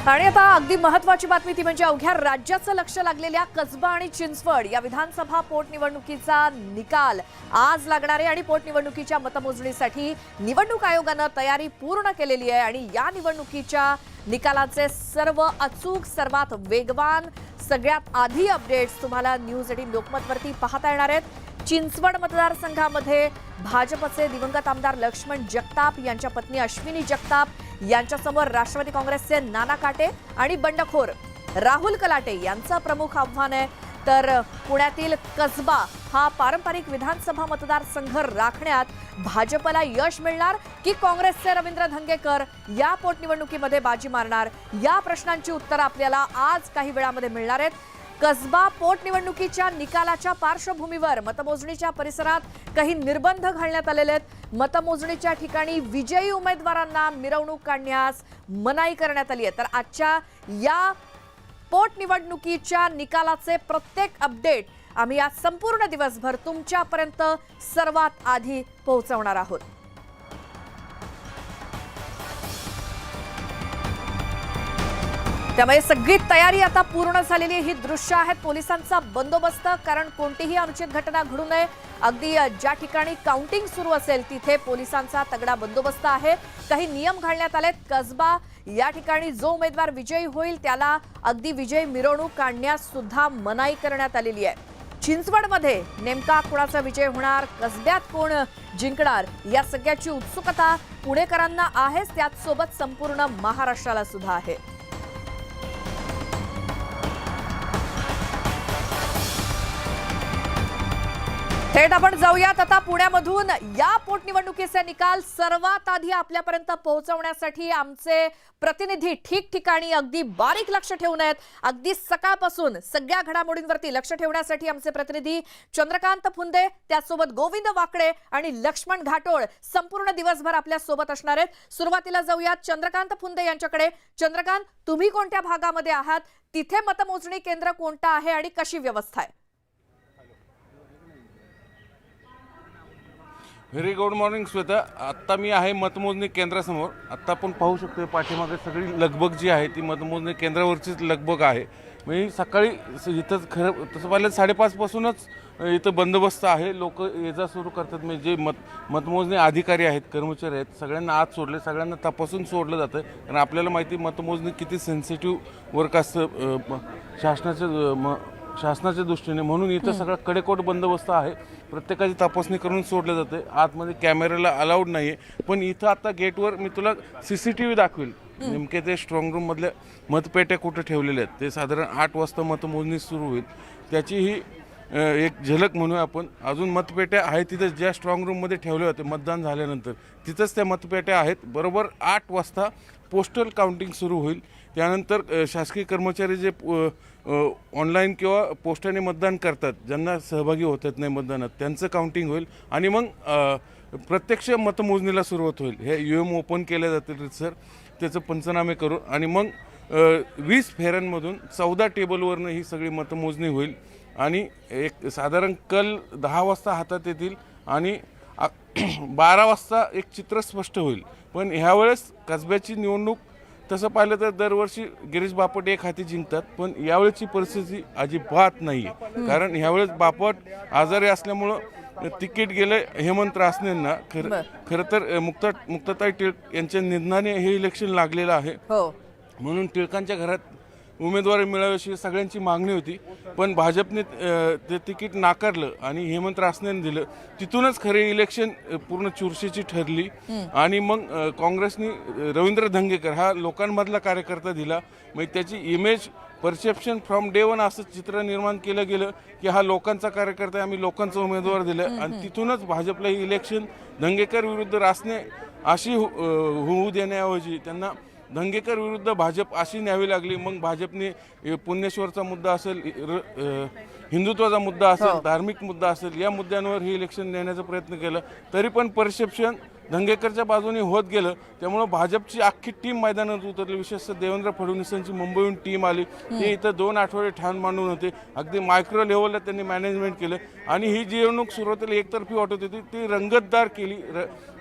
आणि आता अगदी महत्त्वाची बातमी ती म्हणजे अवघ्या राज्याचं लक्ष लागलेल्या कसबा आणि चिंचवड या विधानसभा पोटनिवडणुकीचा निकाल आज लागणार आहे आणि पोटनिवडणुकीच्या मतमोजणीसाठी निवडणूक आयोगाने तयारी पूर्ण केलेली आहे आणि या निवडणुकीच्या निकालाचे सर्व अचूक सर्वात वेगवान सगळ्यात आधी अपडेट्स तुम्हाला न्यूज 18 लोकमतवरती पाहता येणार आहेत। चिंचवड मतदारसंघामध्ये भाजपचे दिवंगत आमदार लक्ष्मण जगताप यांच्या पत्नी अश्विनी जगताप यांच्यासमोर राष्ट्रवादी काँग्रेसचे नाना काटे आणि बंडखोर राहुल कलाटे यांचं प्रमुख आव्हान आहे। तर पुण्यातील कसबा हा पारंपरिक विधानसभा मतदारसंघ राखण्यात भाजपला यश मिळणार की काँग्रेसचे रवींद्र धंगेकर या पोटनिवडणुकीमध्ये बाजी मारणार, या प्रश्नांची उत्तरं आपल्याला आज काही वेळामध्ये मिळणार आहेत। कसबा पोटनिवडणुकीच्या निकालाच्या पार्श्वभूमीवर मतमोजणीच्या परिसरात काही निर्बंध घालण्यात आलेले आहेत। मतमोजणीच्या ठिकाणी विजयी उमेदवारांना मिरवणूक काढण्यास मनाई करण्यात आली आहे। तर आजच्या या पोटनिवडणुकीच्या निकालाचे प्रत्येक अपडेट आम्ही आज संपूर्ण दिवसभर तुमच्यापर्यंत सर्वात आधी पोहोचवणार आहोत। त्यामुळे सगळी तयारी आता पूर्ण झालेली ही दृश्य आहेत पोलिसांचा बंदोबस्त, कारण कोणतीही अनुचित घटना घडू नये। अगदी ज्या ठिकाणी काउंटिंग सुरू असेल तिथे पोलिसांचा तगडा बंदोबस्त आहे। काही नियम घालण्यात आलेत। कसबा या ठिकाणी जो उमेदवार विजयी होईल त्याला अगदी विजय मिरवणूक काढण्यास सुद्धा मनाई करण्यात आलेली आहे। चिंचवडमध्ये नेमका कोणाचा विजय होणार, कसब्यात कोण जिंकणार या सगळ्याची उत्सुकता पुणेकरांना आहेच, त्याच सोबत संपूर्ण महाराष्ट्राला सुद्धा आहे। थेट आपण जाऊयात आता पुण्यामधून या पोटनिवडणुकीचे निकाल सर्वात आधी आपल्यापर्यंत पोहोचवण्यासाठी आमचे प्रतिनिधी ठिकठिकाणी अगदी बारीक लक्ष ठेवून आहेत। अगदी सकाळपासून सगळ्या घडामोडींवरती लक्ष ठेवण्यासाठी आमचे प्रतिनिधी चंद्रकांत फुंदे, त्यासोबत गोविंद वाकडे आणि लक्ष्मण घाटोळ संपूर्ण दिवसभर आपल्या सोबत असणार आहेत। सुरुवातीला जाऊयात चंद्रकांत फुंदे यांच्याकडे। चंद्रकांत, तुम्ही कोणत्या भागामध्ये आहात, तिथे मतमोजणी केंद्र कोणतं आहे आणि कशी व्यवस्था आहे? Very good morning Shweta. आत्ता मी आहे मतमोजणी केंद्रासमोर। आत्ता आपण पाहू शकतो पाठीमागे सगळी लगबग जी आहे ती मतमोजणी केंद्रावरचीच लगबग आहे। मी सकाळी इथं खरं तसं पाहिलं 5:30 पासूनच इथं बंदोबस्त आहे। लोक ये जा सुरू करतात, म्हणजे जे मतमोजणी अधिकारी आहेत, कर्मचारी आहेत, सगळ्यांना आत सोडले, सगळ्यांना तपासून सोडलं जातं। कारण आपल्याला माहिती मतमोजणी किती सेन्सिटिव्ह वर्क असतं शासनाच्या दृष्टीने, म्हणून इथं सगळा कडेकोट बंदोबस्त आहे। प्रत्येकाची तपासणी करून सोडलं जाते। आतमध्ये कॅमेऱ्याला अलाउड नाही आहे, पण इथं आता गेटवर मी तुला CCTV दाखवेल नेमके ते स्ट्रॉंग रूममधल्या मतपेट्या कुठं ठेवलेल्या आहेत। ते साधारण 8 वाजता मतमोजणी सुरू होईल, त्याची ही एक झलक म्हणूया आपण। अजून मतपेट्या आहेत तिथं ज्या स्ट्रॉंग रूममध्ये ठेवले होते मतदान झाल्यानंतर, तिथंच त्या मतपेट्या आहेत। बरोबर 8 वाजता पोस्टल काउंटिंग सुरू होईल। त्यानंतर शासकीय कर्मचारी जे ऑनलाईन किंवा पोस्टाने मतदान करतात, ज्यांना सहभागी होतात नाही मतदानात, त्यांचं काउंटिंग होईल आणि मग प्रत्यक्ष मतमोजणीला सुरुवात होईल। हे UM ओपन केले जातील सर, त्याचं पंचनामे करू आणि मग 20 फेऱ्यांमधून 14 टेबलवरनं ही सगळी मतमोजणी होईल आणि एक साधारण कल 10 वाजता हातात येतील आणि 12 वाजता एक चित्र स्पष्ट होईल। पण ह्यावेळेस कसब्याची निवडणूक तसं पाहिलं तर दरवर्षी गिरीश बापट एक हाती जिंकतात, पण यावेळेची परिस्थिती अजिबात नाही आहे। कारण ह्यावेळेस बापट आजारी असल्यामुळं तिकीट गेलं हेमंत रासनेंना। खरं तर मुक्ताताई टिळक यांच्या निधनाने हे इलेक्शन लागलेलं आहे, म्हणून टिळकांच्या घरात उमेदवारी मिळावी सगळ्यांची मागणी होती, पण भाजपने ते तिकीट नाकारलं आणि हेमंत रासनेंनी दिलं। तिथूनच खरे इलेक्शन पूर्ण चुरशीची ठरली आणि मग काँग्रेसने रवींद्र धंगेकर हा लोकांमधला कार्यकर्ता दिला। मग त्याची image perception from day one असं चित्र निर्माण केलं गेलं की हा लोकांचा कार्यकर्ता, आम्ही लोकांचा उमेदवार दिलं आणि तिथूनच भाजपला ही इलेक्शन धंगेकर विरुद्ध रासने अशी होऊ देण्याऐवजी त्यांना धंगेकर विरुद्ध भाजप अशी न्यावी लागली। मग भाजपने पुण्यश्वरचा मुद्दा असेल, हिंदुत्वाचा मुद्दा असेल, धार्मिक मुद्दा असेल, या मुद्द्यांवर हे इलेक्शन नेण्याचा प्रयत्न केला, तरी पण परसेप्शन धंगेकरच्या बाजूने होत गेलं। त्यामुळं भाजपची अख्खी टीम मैदानात उतरली। विशेषतः देवेंद्र फडणवीसांची मुंबईहून टीम आली, ते इथं 2 आठवडे ठाण मांडून होते। अगदी मायक्रो लेवलला त्यांनी मॅनेजमेंट केलं आणि ही जी निवडणूक सुरुवातीला एकतर्फी वाटत होती ती रंगतदार केली।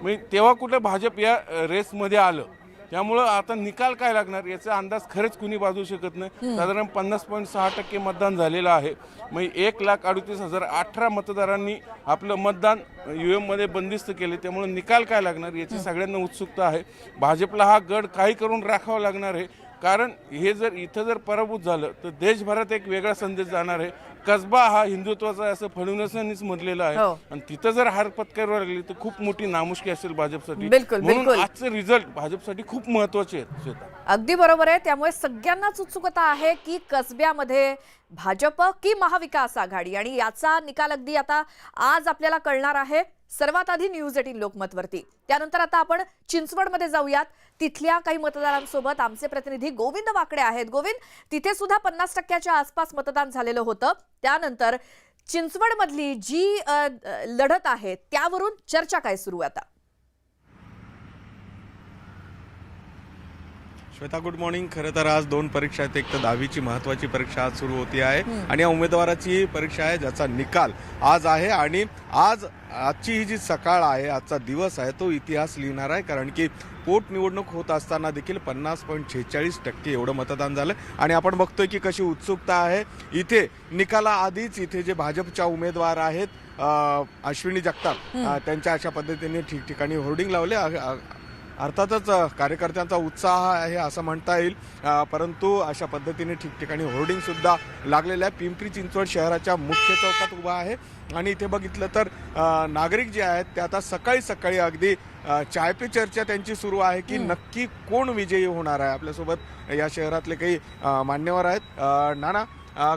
म्हणजे तेव्हा कुठं भाजप या रेसमध्ये आलं, त्यामुळं आता निकाल काय लागणार याचा अंदाज खरंच कुणी बाजू शकत नाही. साधारण 50.6% मतदान झालेलं आहे. मग 1,38,018 मतदारांनी आपलं मतदान UM मध्ये बंदिस्त केले. त्यामुळे निकाल काय लागणार याची सगळ्यांना उत्सुकता आहे. भाजपला हा गड काही करून राखावा लागणार आहे, कारण हे जर इथं जर पराभूत झालं तर देशभरात एक वेगळा संदेश जाणार आहे. कसबा हा हिंदुत्वाचा आहे असं फडणवीसांनीच म्हटलेलं आहे. आणि तिथं जर हार पत्करावी लागली तर खूप मोठी नामुष्की असेल भाजपसाठी. म्हणून आजचे रिझल्ट भाजपसाठी खूप महत्वाचे आहेत. अगदी बरोबर आहे. त्यामुळे सगळ्यांनाच उत्सुकता आहे की कसब्यामध्ये भाजप की महाविकास आघाडी, आणि याचा निकाल अगदी आता आज आपल्याला कळणार आहे. सर्वात आधी न्यूज 18 लोकमतवरती. त्यानंतर आता आपण चिंचवडमध्ये जाऊयात. तिथल्या काही मतदारांसोबत आमचे प्रतिनिधी गोविंद वाकडे आहेत. गोविंद, तिथे सुद्धा 50%च्या आसपास मतदान झालेलं होतं. त्यानंतर चिंचवडमधली जी लढत आहे त्यावरून चर्चा काय सुरू आहे आता? Shweta, good morning. खरं तर आज 2 परीक्षा आहेत. एक तर 10वीची महत्वाची परीक्षा आज सुरू होती आहे आणि या उमेदवाराची परीक्षा आहे ज्याचा निकाल आज आहे. आणि आजची ही जी सकाळ आहे, आजचा दिवस आहे, तो इतिहास लिहिणार आहे. कारण की पोटनिवडणूक होत असताना देखील 50.46% एवढं मतदान झालं. आणि आपण बघतोय की कशी उत्सुकता आहे इथे. निकाला आधीच इथे जे भाजपच्या उमेदवार आहेत अश्विनी जगताप, त्यांच्या अशा पद्धतीने ठिकठिकाणी होर्डिंग लावले. अर्थातच कार्यकर्त्यांचा उत्साह आहे असं म्हणता येईल, परंतु अशा पद्धतीने ठिकठिकाणी होर्डिंग सुद्धा लागलेल्या आहे. पिंपरी चिंचवड शहराच्या मुख्य चौकात उभा आहे आणि इथे बघितलं तर नागरिक जे आहेत ते आता सकाळी सकाळी अगदी चाय पे चर्चा त्यांची सुरू आहे की नक्की कोण विजयी होणार आहे. आपल्यासोबत या शहरातले काही मान्यवर आहेत. नाना,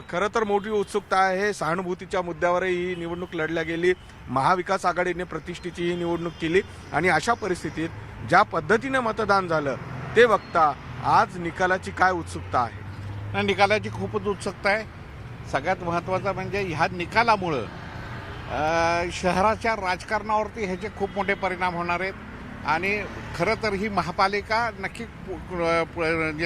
खरं तर मोठी उत्सुकता आहे. सहानुभूतीच्या मुद्द्यावरही ही निवडणूक लढल्या गेली. महाविकास आघाडीने प्रतिष्ठेची ही निवडणूक केली आणि अशा परिस्थितीत ज्या पद्धतीने मतदान झालं ते बघता आज निकालाची काय उत्सुकता आहे? निकालाची खूपच उत्सुकता आहे. सगळ्यात महत्त्वाचं म्हणजे ह्या निकालामुळं शहराच्या राजकारणावरती ह्याचे खूप मोठे परिणाम होणार आहेत. आणि खरं तर ही महापालिका नक्की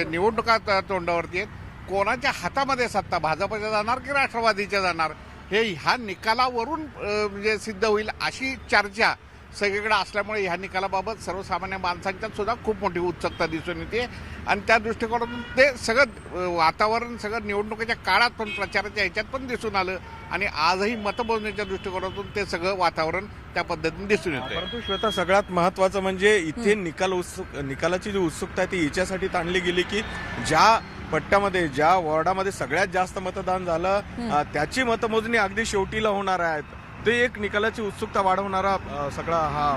निवडणुका तोंडावरती आहेत. कोणाच्या हातामध्ये सत्ता, भाजपच्या जाणार की राष्ट्रवादीच्या जाणार, हे ह्या निकालावरून म्हणजे सिद्ध होईल अशी चर्चा सगळीकडे असल्यामुळे ह्या निकालाबाबत सर्वसामान्य माणसांच्यात सुद्धा खूप मोठी उत्सुकता दिसून येते. आणि त्या दृष्टिकोनातून ते सगळं वातावरण सगळं निवडणुकीच्या काळात पण प्रचाराच्या ह्याच्यात पण दिसून आलं आणि आजही मतमोजणीच्या दृष्टिकोनातून ते सगळं वातावरण त्या पद्धतीने दिसून येतं. परंतु श्वेता, सगळ्यात महत्वाचं म्हणजे इथे निकालाची जी उत्सुकता आहे ती याच्यासाठी ताणली गेली की ज्या पट्ट्यामध्ये, ज्या वॉर्डामध्ये सगळ्यात जास्त मतदान झालं त्याची मतमोजणी अगदी शेवटीला होणार आहे. ते एक निकालाची उत्सुकता वाढवणारा सगळा हा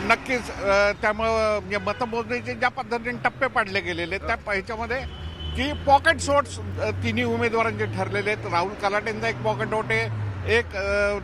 नक्कीच. त्यामुळं मतमोजणीचे ज्या पद्धतीने टप्पे पाडले गेलेले त्या ह्याच्यामध्ये की पॉकेट शॉट्स तिन्ही उमेदवारांचे ठरलेले आहेत. राहुल कलाटेंचा एक पॉकेट वोट आहे, एक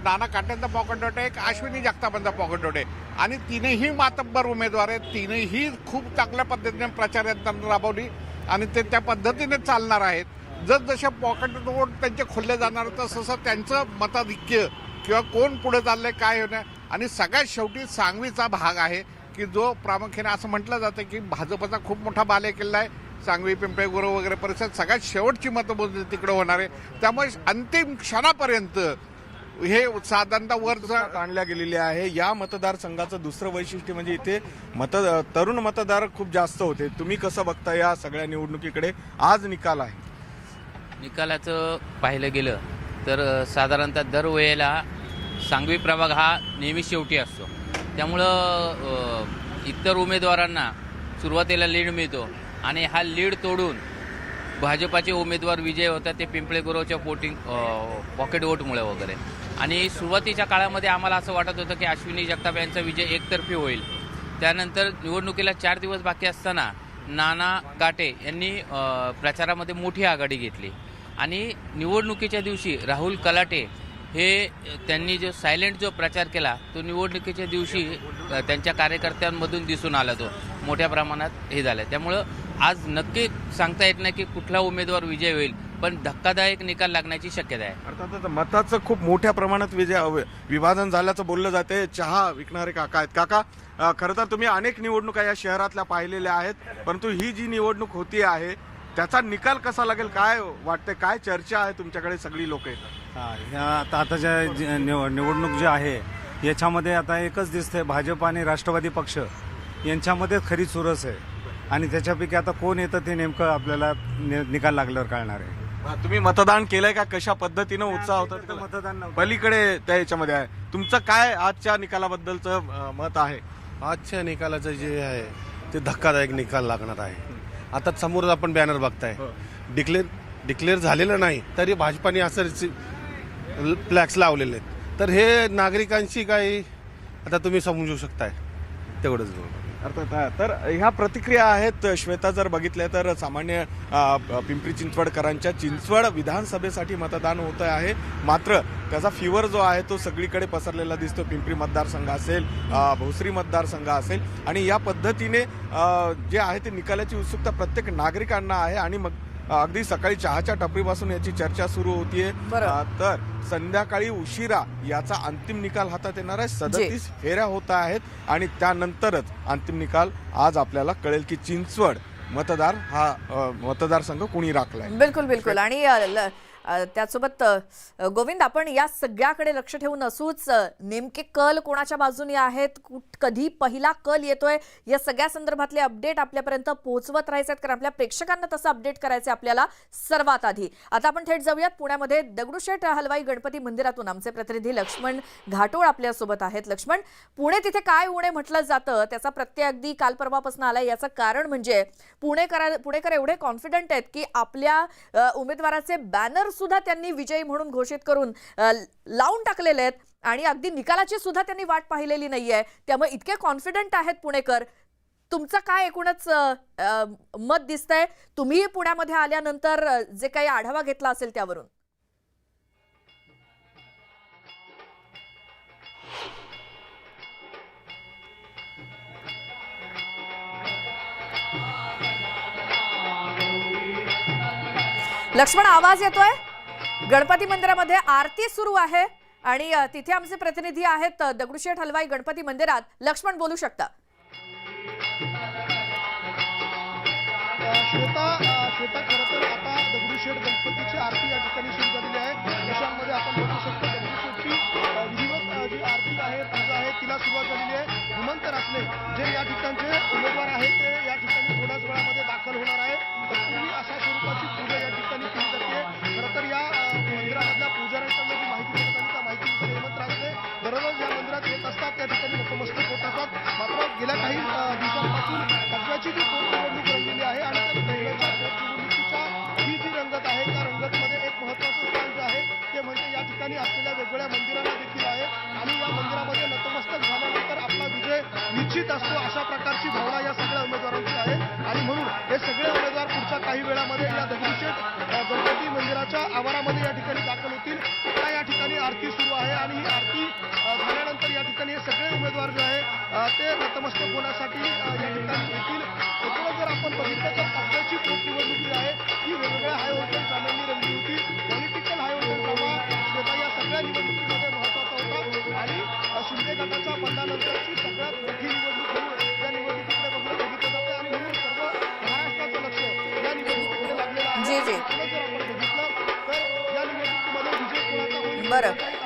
नाना काटेंचा पॉकेट वोट आहे, एक अश्विनी जगतापांचा पॉकेट वोट आहे. आणि तीनही मातब्बर उमेदवार आहेत. तीनही खूप चांगल्या पद्धतीने प्रचार यंत्रणा राबवली आणि ते त्या पद्धतीने चालणार आहेत. जसजसे पॉकेट वोट त्यांचे खोलले जाणार तसं त्यांचं मताधिक्य किंवा कोण पुढे चाललंय काय होणार. आणि सगळ्यात शेवटी सांगवीचा भाग आहे की जो प्रामुख्याने असं म्हटलं जातं की भाजपचा खूप मोठा बालेकिल्ला आहे. सांगवी, पिंपळे गुरव वगैरे परिसर सगळ्यात शेवटची मतमोजणी तिकडे होणार आहे. त्यामुळे अंतिम क्षणापर्यंत हे साधारणतः वर आणल्या गेलेली आहे. या मतदारसंघाचं दुसरं वैशिष्ट्य म्हणजे इथे तरुण मतदार खूप जास्त होते. तुम्ही कसं बघता या सगळ्या निवडणुकीकडे? आज निकाल आहे. निकालाचं पाहिलं गेलं तर साधारणतः दरवेळेला सांगवी प्रभाग हा नेहमी शेवटी असतो. त्यामुळं इतर उमेदवारांना सुरुवातीला लीड मिळतो आणि हा लीड तोडून भाजपाचे उमेदवार विजय होतात ते पिंपळे गुरवच्या पॉकेट वोटमुळे वगैरे. आणि सुरुवातीच्या काळामध्ये आम्हाला असं वाटत होतं की अश्विनी जगताप यांचा विजय एकतर्फी होईल. त्यानंतर निवडणुकीला 4 दिवस बाकी असताना नाना काटे यांनी प्रचारामध्ये मोठी आघाडी घेतली आणि निवडणुकीच्या दिवशी राहुल कलाटे हे त्यांनी जो सायलेंट जो प्रचार केला तो निवडणुकीच्या दिवशी त्यांच्या कार्यकर्त्यांमधून दिसून आला. तो मोठ्या प्रमाणात हे झालं. त्यामुळं आज नक्की सांगता येत नाही की कुठला उमेदवार विजय होईल, पण धक्कादायक निकाल लागण्याची शक्यता आहे. अर्थातच मताचं खूप मोठ्या प्रमाणात विभाजन झाल्याचं बोललं जाते. चहा विकणारे काका आहेत. काका, खरं तर तुम्ही अनेक निवडणुका या शहरातल्या पाहिलेल्या आहेत, परंतु ही जी निवडणूक होती आहे त्याचा निकाल कसा लागेल काय वाटतंय? काय चर्चा आहे तुमच्याकडे? सगळी लोक येतात. आताच्या निवडणूक जी आहे याच्यामध्ये आता एकच दिसतंय, भाजप आणि राष्ट्रवादी पक्ष यांच्यामध्ये खरी चुरस आहे. आणि त्याच्यापैकी आता कोण येतं ते नेमकं आपल्याला निकाल लागल्यावर कळणार आहे. तुम्ही मतदान केलंय का? कशा पद्धतीनं उत्साह होता? तिथं मतदान नव्हतं. पलीकडे त्या याच्यामध्ये आहे. तुमचं काय आजच्या निकालाबद्दलचं मत आहे? आजच्या निकालाचं जे आहे ते धक्कादायक निकाल लागणार आहे. आता समोर आपण बॅनर बघताय, डिक्लेअर झालेलं नाही तरी भाजपाने असं फ्लॅक्स लावलेले आहेत. तर हे नागरिकांशी काही आता तुम्ही समजू शकताय तेवढंच. अर्थात. तर ह्या प्रतिक्रिया आहेत श्वेता. जर बघितल्या तर सामान्य पिंपरी चिंचवडकरांच्या चिंचवड विधानसभेसाठी मतदान होत आहे, मात्र त्याचा फिवर जो आहे तो सगळीकडे पसरलेला दिसतो. पिंपरी मतदारसंघ असेल, भोसरी मतदारसंघ असेल, आणि या पद्धतीने जे आहे ते निकालाची उत्सुकता प्रत्येक नागरिकांना आहे. आणि मग अगदी सकाळी चहाच्या टपरीपासून याची चर्चा सुरू होतीये. तर संध्याकाळी उशिरा याचा अंतिम निकाल हातात येणार आहे. 37 फेऱ्या होत आहेत आणि त्यानंतरच अंतिम निकाल आज आपल्याला कळेल की चिंचवड मतदारसंघ कुणी राखलाय. बिलकुल बिलकुल. आणि त्यासोबत गोविंद, आपण या सगळ्याकडे लक्ष ठेवून असूच नेमके कल कोणाच्या बाजूने आहेत, कधी पहिला कल येतोय, या सगळ्या संदर्भातले अपडेट आपल्यापर्यंत पोहोचवत राहायचे आहेत, कारण आपल्या प्रेक्षकांना तसं अपडेट करायचे आपल्याला सर्वात आधी. आता आपण थेट जाऊयात पुण्यामध्ये दगडूशेठ हलवाई गणपती मंदिरातून आमचे प्रतिनिधी लक्ष्मण घाटोळ आपल्यासोबत आहेत. लक्ष्मण, पुणे तिथे काय उणे म्हटलं जातं त्याचा प्रत्यय अगदी काल परवापासून आलाय. याचं कारण म्हणजे पुणेकर एवढे कॉन्फिडंट आहेत की आपल्या उमेदवाराचे बॅनर सुद्धा त्यांनी विजयी म्हणून घोषित करून लावून टाकलेले आहेत आणि अगदी निकालाची सुद्धा त्यांनी वाट पाहिलेली नाहीये. त्यामुळे इतके कॉन्फिडंट आहेत पुणेकर. तुमचं काय एकूणच मत दिसतंय, तुम्ही पुण्यामध्ये आल्यानंतर जे काही आढावा घेतला असेल त्यावरून? लक्ष्मण, आवाज येतोय? गणपती मंदिरामध्ये आरती सुरू आहे आणि तिथे आमचे प्रतिनिधी आहेत दगडूशेठ हलवाई गणपती मंदिरात. लक्ष्मण, बोलू शकता? श्वेता, खरं तर आता दगडूशेठ गणपतीची आरती या ठिकाणी सुरू झालेली आहे. देशामध्ये आपण बघू शकतो दगडूशेठची विधिवत जी आरती आहे, पूजा आहे, तिला सुरुवात झालेली आहे. हेमंत रासने जे या ठिकाणचे उमेदवार आहेत ते या ठिकाणी थोड्याच वेळामध्ये दाखल होणार आहे. पूर्वी अशा स्वरूपाची पूजा या ठिकाणी केली जाते. खरं तर या मंदिरामधल्या पुजाऱ्यांकडनं जी माहिती देण्यात आली त्या माहितीनुसार हेमंत रासने दररोज या मंदिरात येत असतात, त्या ठिकाणी नतमस्तक होत असतात. मात्र गेल्या काही दिवसांपासून राज्याची जी पोटनिवडणूक रंगलेली आहे आणि त्या पहिल्याच्या पोटनिवडणुकीच्या ही जी रंगत आहे त्या रंगतमध्ये एक महत्त्वाचं स्थान जे आहे ते म्हणजे या ठिकाणी असलेल्या वेगवेगळ्या मंदिरांना देखील आहे. आणि या मंदिरामध्ये नतमस्तक झाल्यानंतर आपला विजय निश्चित असतो अशा प्रकारची भावना या सगळ्या उमेदवारांची आहे. आणि म्हणून हे सगळे उमेदवार पुढच्या काही वेळामध्ये या दगडूशेठ गणपती मंदिराच्या आवारामध्ये या ठिकाणी दाखल होतील. आता या ठिकाणी आरती सुरू आहे आणि ही आरती झाल्यानंतर या ठिकाणी हे सगळे उमेदवार जे आहे ते नतमस्तक होण्यासाठी या ठिकाणी येतील. एकूणच जर आपण बघितलं तर पक्षाची पोटनिवडणूक जी आहे ही वेगवेगळ्या हाय व्होल्टेज ड्रामांनी रंगली होती. Political high voltage drama Shweta या सगळ्या निवडणुकीमध्ये महत्वाचा होता आणि शिंदे गटाच्या बंडानंतरची सगळ्यात मोठी निवडणूक म्हणून या निवडणुकीकडे बघितलं जातं आणि म्हणून सर्व महाराष्ट्राचं लक्ष या निवडणुकीकडे लागलेलं आहे. जी. जर आपण बघितलं तर या निवडणुकीमध्ये विजय कोणाचा होईल? बरं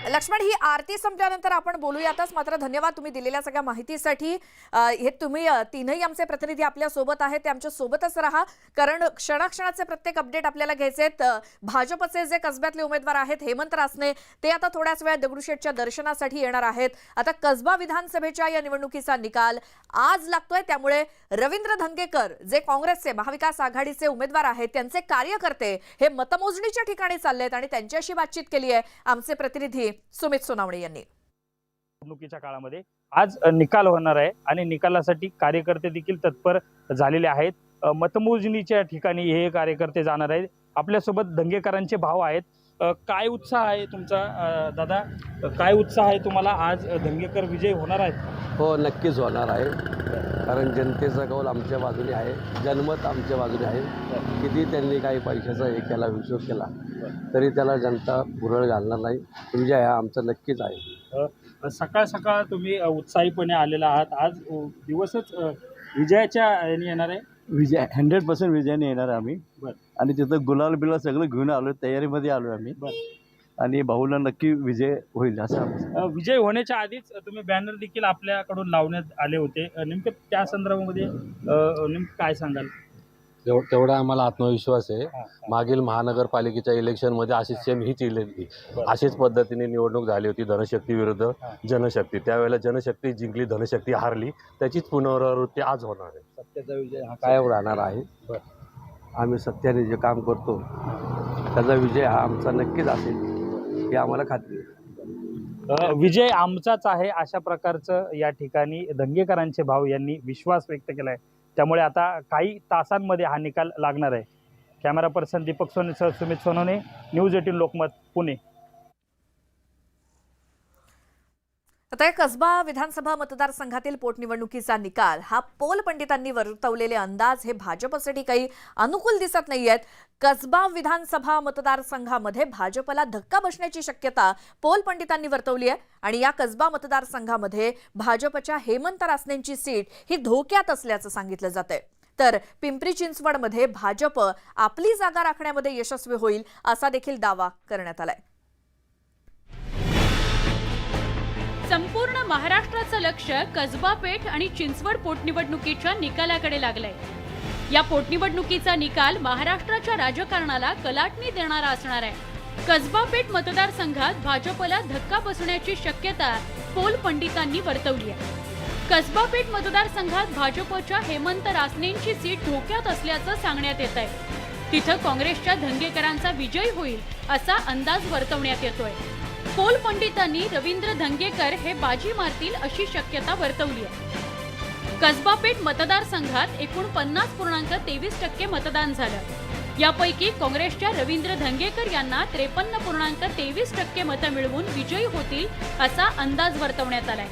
लक्ष्मण, ही आरती संपल्यानंतर आपण बोलूयातच. मात्र धन्यवाद तुम्ही दिलेल्या सगळ्या माहितीसाठी. हे तुम्ही तीनही आमचे प्रतिनिधी आपल्या सोबत आहेत, ते आमच्या सोबतच राहा, कारण क्षणाक्षणाचे प्रत्येक अपडेट आपल्याला घ्यायचे आहेत. भाजपचे जे कसब्यातले उमेदवार आहेत हेमंत रासने, ते आता थोड्याच वेळात दगडूशेठच्या दर्शनासाठी येणार आहेत. आता कसबा विधानसभेच्या या निवडणुकीचा निकाल आज लागतोय, त्यामुळे रवींद्र धंगेकर जे काँग्रेसचे महाविकास आघाडीचे उमेदवार आहेत त्यांचे कार्यकर्ते हे मतमोजणीच्या ठिकाणी चाललेत आणि त्यांच्याशी बातचीत केली आहे आमचे प्रतिनिधी सुमित सोनावणे यांनी. निवडणुकीच्या काळामध्ये आज निकाल होणार आहे आणि निकालासाठी कार्यकर्ते देखील तत्पर झालेले आहेत. मतमोजणीच्या ठिकाणी हे कार्यकर्ते जाणार आहेत. आपल्यासोबत धंगेकरांचे भाव आहेत. काय उत्साह आहे तुमचा दादा? काय उत्साह आहे तुम्हाला? आज धंगेकर विजय होणार आहेत? हो, नक्कीच होणार आहे, कारण जनतेचा कौल आमच्या बाजूने आहे, जनमत आमच्या बाजूने आहे. किती त्यांनी काही पैशाचा हे केला, हिशोब केला, तरी त्याला जनता पुरळ घालणार नाही. विजय हा आमचा नक्कीच आहे. सकाळ सकाळ तुम्ही उत्साहीपणे आलेला आहात. आज दिवसच विजयाच्या येणार आहे. विजय 100% विजयाने येणार आम्ही. बरं. आणि तिथं गुलाल बिलाल सगळं घेऊन आलो, तयारीमध्ये आलो आम्ही. आणि भाऊला नक्की विजय होईल असं आमचं. विजय होण्याच्या आधीच तुम्ही बॅनर देखील आपल्याकडून लावण्यात आले होते. नेमकं त्या संदर्भामध्ये नेमकं काय सांगाल? तेवढा आम्हाला आत्मविश्वास आहे. मागील महानगरपालिकेच्या इलेक्शनमध्ये अशीच सेम अशीच पद्धतीने निवडणूक झाली होती, धनशक्ती विरुद्ध जनशक्ती. त्यावेळेला जनशक्ती जिंकली, धनशक्ती हारली. त्याचीच पुनरावृत्ती आज होणार आहे. सत्याचा विजय हा कायम राहणार आहे. आम्ही सत्याने जे काम करतो त्याचा विजय हा आमचा नक्कीच असेल ही आम्हाला खात्री आहे. विजय आमचाच आहे अशा प्रकारचं या ठिकाणी धंगेकरांचे भाऊ यांनी विश्वास व्यक्त केलाय. त्यामुळे आता काही तासांमध्ये हा निकाल लागणार आहे. कॅमेरा पर्सन दीपक सोनेसह सुमित सोनोने, न्यूज 18 लोकमत, पुणे. आता या कसबा विधानसभा मतदारसंघातील पोटनिवडणुकीचा निकाल हा पोल पंडितांनी वर्तवलेले अंदाज हे भाजपसाठी काही अनुकूल दिसत नाहीयेत. कसबा विधानसभा मतदारसंघामध्ये भाजपला धक्का बसण्याची शक्यता पोल पंडितांनी वर्तवली आहे आणि या कसबा मतदारसंघामध्ये भाजपच्या हेमंत रासनेंची सीट ही धोक्यात असल्याचं सांगितलं जातंय. तर पिंपरी चिंचवडमध्ये भाजप आपली जागा राखण्यामध्ये यशस्वी होईल असा देखील दावा करण्यात आलाय. संपूर्ण महाराष्ट्राचं लक्ष कसबा पेठ आणि चिंचवड पोटनिवडणुकीच्या निकालाकडे लागलंय. या पोटनिवडणुकीचा निकाल महाराष्ट्राच्या राजकारणाला कलाटणी देणारा असणार आहे. कसबा पेठ मतदारसंघात भाजपला धक्का बसण्याची शक्यता पोल पंडितांनी वर्तवली आहे. कसबा पेठ मतदारसंघात भाजपच्या हेमंत रासनेंची सीट धोक्यात असल्याचं सांगण्यात येत आहे. तिथं काँग्रेसच्या धंगेकरांचा विजय होईल असा अंदाज वर्तवण्यात येतोय. पोल पंडितांनी रवींद्र धंगेकर हे बाजी मारतील अशी शक्यता वर्तवली आहे. कसबा पेठ मतदारसंघात एकूण 50.23% मतदान झालं. यापैकी काँग्रेसच्या रवींद्र धंगेकर यांना 53.23% मतं मिळवून विजयी होतील असा अंदाज वर्तवण्यात आलाय.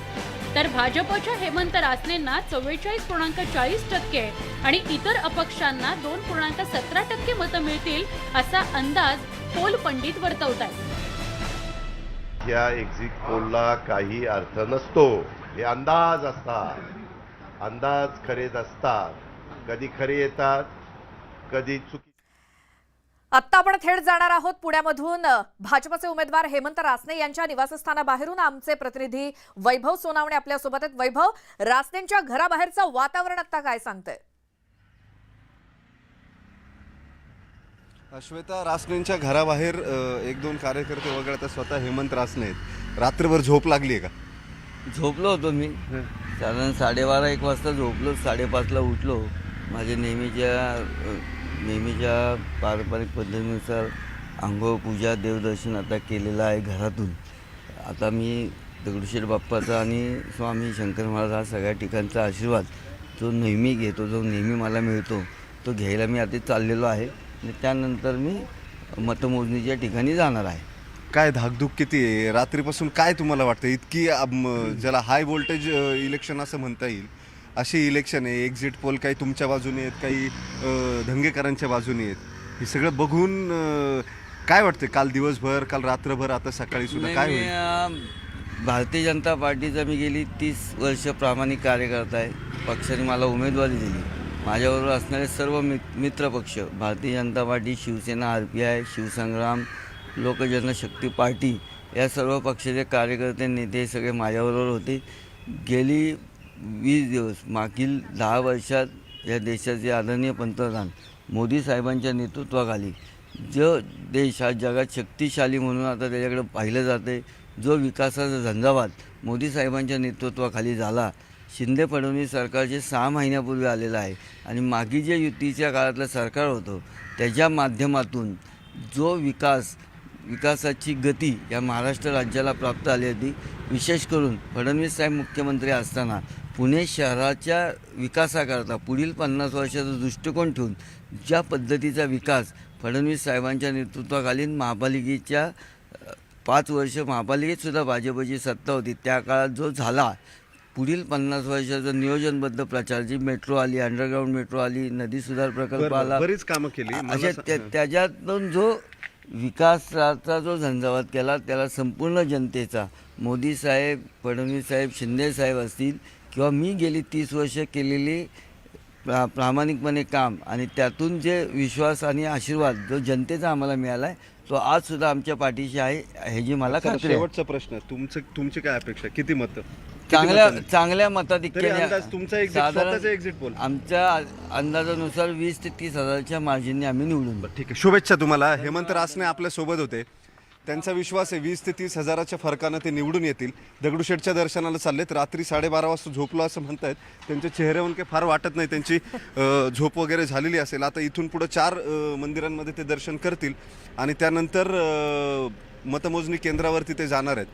तर भाजपच्या हेमंत रासनेंना 44.40% आणि इतर अपक्षांना 2.17% मतं मिळतील असा अंदाज पोल पंडित वर्तवतात. या एक्झिट पोलला काही अर्थ नसतो. हे अंदाज असतात. अंदाज खरेच असतात. कधी खरे येतात, कधी चुकी. आत्ता आपण थेट जाणार आहोत पुण्यामधून भाजपचे उमेदवार हेमंत रासने यांच्या निवासस्थानाबाहेरून. आमचे प्रतिनिधी वैभव सोनावणे आपल्यासोबत आहेत. वैभव, रासनेंच्या घराबाहेरचं वातावरण आता काय सांगतंय? श्वेता, रासनेंच्या घराबाहेर 1-2 कार्यकर्ते वगळता स्वतः हेमंत रासने आहेत. रात्रभर झोप लागली आहे का? झोपलो होतो मी, साधारण 12:30-1 वाजता झोपलो. 5:30ला उठलो. माझ्या नेहमीच्या पारंपरिक पद्धतीनुसार आंघोळ, पूजा, देवदर्शन आता केलेलं आहे घरातून. आता मी दगडूशेठ बाप्पाचा आणि स्वामी शंकर महाराज हा सगळ्या ठिकाणचा आशीर्वाद जो नेहमी घेतो, जो नेहमी मला मिळतो, तो घ्यायला मी आता चाललेलो आहे. आणि त्यानंतर मी मतमोजणीच्या ठिकाणी जाणार आहे. काय धाकधूक किती आहे रात्रीपासून? काय तुम्हाला वाटतं? इतकी ज्याला हाय व्होल्टेज इलेक्शन असं म्हणता येईल अशी इलेक्शन आहे. एक्झिट पोल काही तुमच्या बाजूने आहेत, काही धंगेकरांच्या बाजूने आहेत. हे सगळं बघून काय वाटतं? काल दिवसभर, काल रात्रभर, आता सकाळी सुद्धा काय होईल? भारतीय जनता पार्टीचा मी गेली 30 वर्ष प्रामाणिक कार्यकर्ता आहे. पक्षाने मला उमेदवारी दिली. माझ्याबरोबर असणारे सर्व मित्रपक्ष, भारतीय जनता पार्टी, शिवसेना, RPI, शिवसंग्राम, लोकजनशक्ती पार्टी, या सर्व पक्षाचे कार्यकर्ते, नेते सगळे माझ्याबरोबर होते. गेली 20 दिवस, मागील 10 वर्षात या देशाचे आदरणीय पंतप्रधान मोदी साहेबांच्या नेतृत्वाखाली जो देश हा जगात शक्तिशाली म्हणून आता त्याच्याकडे पाहिलं जाते, जो विकासाचा झंझावात मोदी साहेबांच्या नेतृत्वाखाली झाला, शिंदे फडणवीस सरकारचे 6 महिन्यापूर्वी आलेलं आहे. आणि मागे जे युतीच्या काळातलं सरकार होतं त्याच्या माध्यमातून जो विकासाची गती या महाराष्ट्र राज्याला प्राप्त झाली होती. विशेष करून फडणवीस साहेब मुख्यमंत्री असताना पुणे शहराच्या विकासाकरता पुढील 50 वर्षाचा दृष्टिकोन ठेवून ज्या पद्धतीचा विकास फडणवीस साहेबांच्या नेतृत्वाखालील महापालिकेच्या 5 वर्ष महापालिकेतसुद्धा भाजपची सत्ता होती त्या काळात जो झाला, पुढील 50 वर्षाचा नियोजनबद्ध प्रचार, जी मेट्रो आली, अंडरग्राऊंड मेट्रो आली, नदी सुधार प्रकल्प आला, बरीच कामं केली. त्याच्यातून जो विकासाचा जो झंझावात केला त्याला संपूर्ण जनतेचा, मोदी साहेब, फडणवीस साहेब, शिंदे साहेब असतील किंवा मी गेली 30 वर्ष केलेली प्रामाणिकपणे काम आणि त्यातून जे विश्वास आणि आशीर्वाद जो जनतेचा आम्हाला मिळाला आहे तो आजसुद्धा आमच्या पाठीशी आहे ह्याची मला खात्री आहे. शेवटचा प्रश्न, तुमची काय अपेक्षा, किती मतं? चांगल्या मताधिक्याने तुमचा एक्झिट पोल आमच्या अंदाजानुसार 20 ते 30 हजाराच्या मार्जिनने आम्ही निवडून. ठीक आहे, शुभेच्छा तुम्हाला. हेमंत रासने आपल्या सोबत होते. त्यांचा विश्वास आहे 20 ते 30 हजाराच्या फरकानं ते निवडून येतील. दगडूशेठच्या दर्शनाला चाललेत. रात्री 12:30 वाजता झोपलो असं म्हणतायत. त्यांच्या चेहऱ्यावरून काही फार वाटत नाही, त्यांची झोप वगैरे झालेली असेल. आता इथून पुढं 4 मंदिरांमध्ये ते दर्शन करतील आणि त्यानंतर मतमोजणी केंद्रावरती ते जाणार आहेत.